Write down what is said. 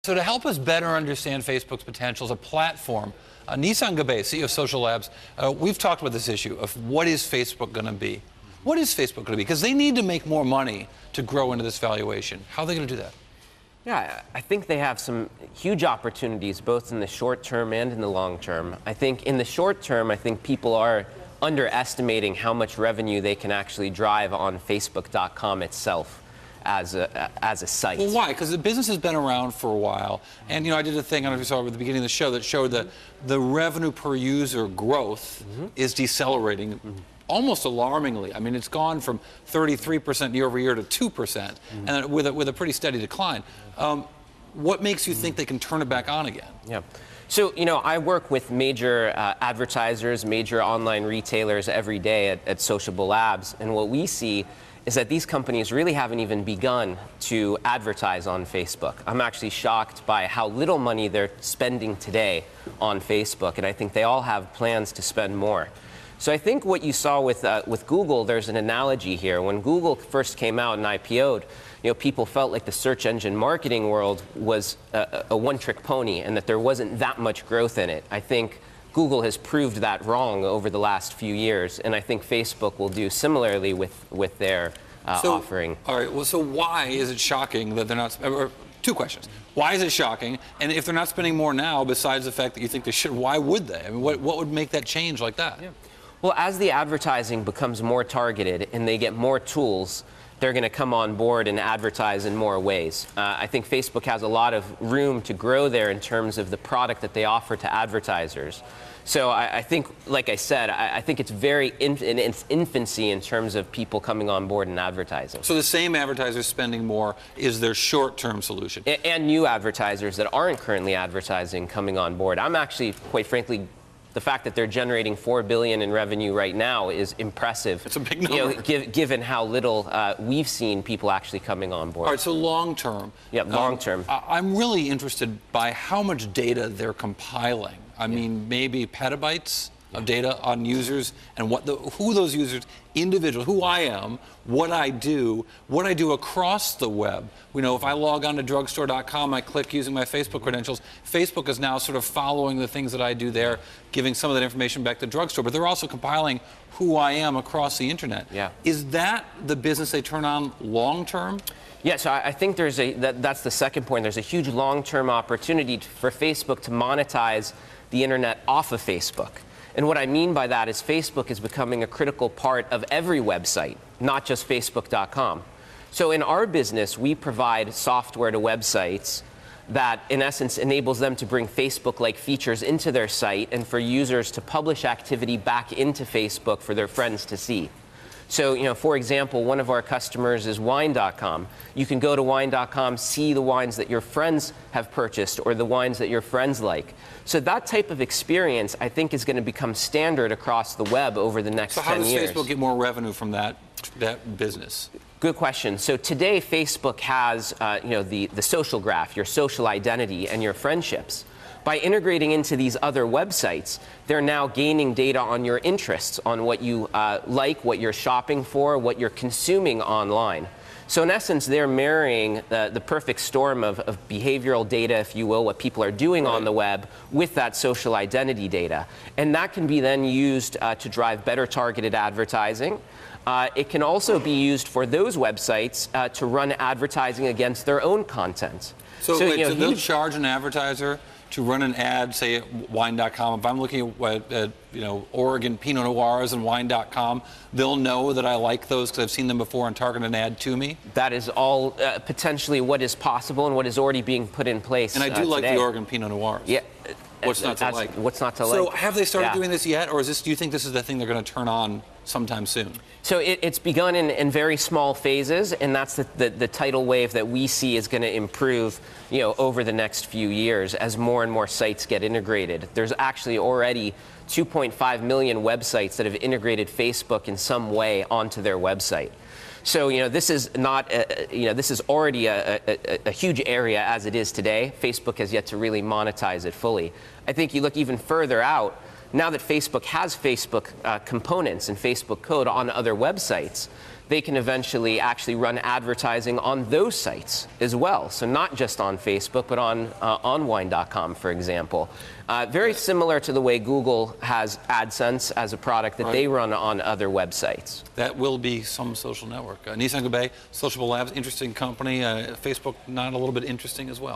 So to help us better understand Facebook's potential as a platform, Nissan Gabbay, CEO of Social Labs, we've talked about this issue of what is Facebook going to be? What is Facebook going to be? Because they need to make more money to grow into this valuation. How are they going to do that? Yeah, I think they have some huge opportunities, both in the short term and in the long term. I think in the short term, I think people are underestimating how much revenue they can actually drive on Facebook.com itself as a site. Well, why? Because the business has been around for a while, and I did a thing, I don't know if you saw it at the beginning of the show, that showed that the revenue per user growth is decelerating almost alarmingly. I mean, it's gone from 33% year over year to 2%, and with a pretty steady decline. What makes you think they can turn it back on again? Yeah. So, I work with major advertisers, major online retailers every day at Social Labs, and what we see is that these companies really haven't even begun to advertise on Facebook. I'm actually shocked by how little money they're spending today on Facebook, and I think they all have plans to spend more. So I think what you saw with Google, there's an analogy here. When Google first came out and IPO'd, people felt like the search engine marketing world was a one-trick pony and that there wasn't that much growth in it. I think Google has proved that wrong over the last few years, and I think Facebook will do similarly with their offering. All right, well, so why is it shocking that they're not, or two questions. Why is it shocking? And if they're not spending more now, besides the fact that you think they should, why would they? I mean, what would make that change like that? Yeah. Well, as the advertising becomes more targeted and they get more tools, they're going to come on board and advertise in more ways. I think Facebook has a lot of room to grow there in terms of the product that they offer to advertisers. So I think, like I said, I think it's very in its infancy in terms of people coming on board and advertising. So the same advertisers spending more is their short-term solution? And new advertisers that aren't currently advertising coming on board. I'm actually, quite frankly, the fact that they're generating $4 billion in revenue right now is impressive. It's a big number. Given how little we've seen people actually coming on board. All right, so long term. Yeah, long term. I'm really interested by how much data they're compiling. I mean, maybe petabytes of data on users and who those users, individual, who I am, what I do across the web. If I log on to drugstore.com, I click using my Facebook credentials, Facebook is now sort of following the things that I do there, giving some of that information back to the drugstore, but they're also compiling who I am across the internet. Yeah. Is that the business they turn on long term? Yeah, so I think that's the second point. There's a huge long-term opportunity for Facebook to monetize the internet off of Facebook. And what I mean by that is Facebook is becoming a critical part of every website, not just Facebook.com. So in our business, we provide software to websites that, in essence, enables them to bring Facebook-like features into their site and for users to publish activity back into Facebook for their friends to see. So, for example, one of our customers is wine.com. You can go to wine.com, see the wines that your friends have purchased or the wines that your friends like. So that type of experience, I think, is going to become standard across the web over the next 10 years. So how does Facebook get more revenue from that business? Good question. So today, Facebook has, the social graph, your social identity, and your friendships. By integrating into these other websites, they're now gaining data on your interests, on what you like, what you're shopping for, what you're consuming online. So in essence, they're marrying the perfect storm of behavioral data, if you will, what people are doing on the web, with that social identity data. And that can be then used to drive better targeted advertising. It can also be used for those websites to run advertising against their own content. So they'll charge an advertiser to run an ad, say at wine.com. If I'm looking at Oregon Pinot Noirs and wine.com, they'll know that I like those because I've seen them before and target an ad to me? That is all potentially what is possible and what is already being put in place. And I do like the Oregon Pinot Noirs. Yeah. What's not to like? What's not to like? So have they started doing this yet, or do you think this is the thing they're going to turn on sometime soon? So it's begun in very small phases, and that's the tidal wave that we see is going to improve, over the next few years as more and more sites get integrated. There's actually already 2.5 million websites that have integrated Facebook in some way onto their website. So this is not this is already a huge area as it is today. Facebook has yet to really monetize it fully. I think you look even further out. Now that Facebook has Facebook components and Facebook code on other websites, they can eventually actually run advertising on those sites as well. So not just on Facebook, but on wine.com, for example. Very similar to the way Google has AdSense as a product that they run on other websites. That will be some social network. Nissan Gabbay, Sociable Labs, interesting company. Facebook, not a little bit interesting as well.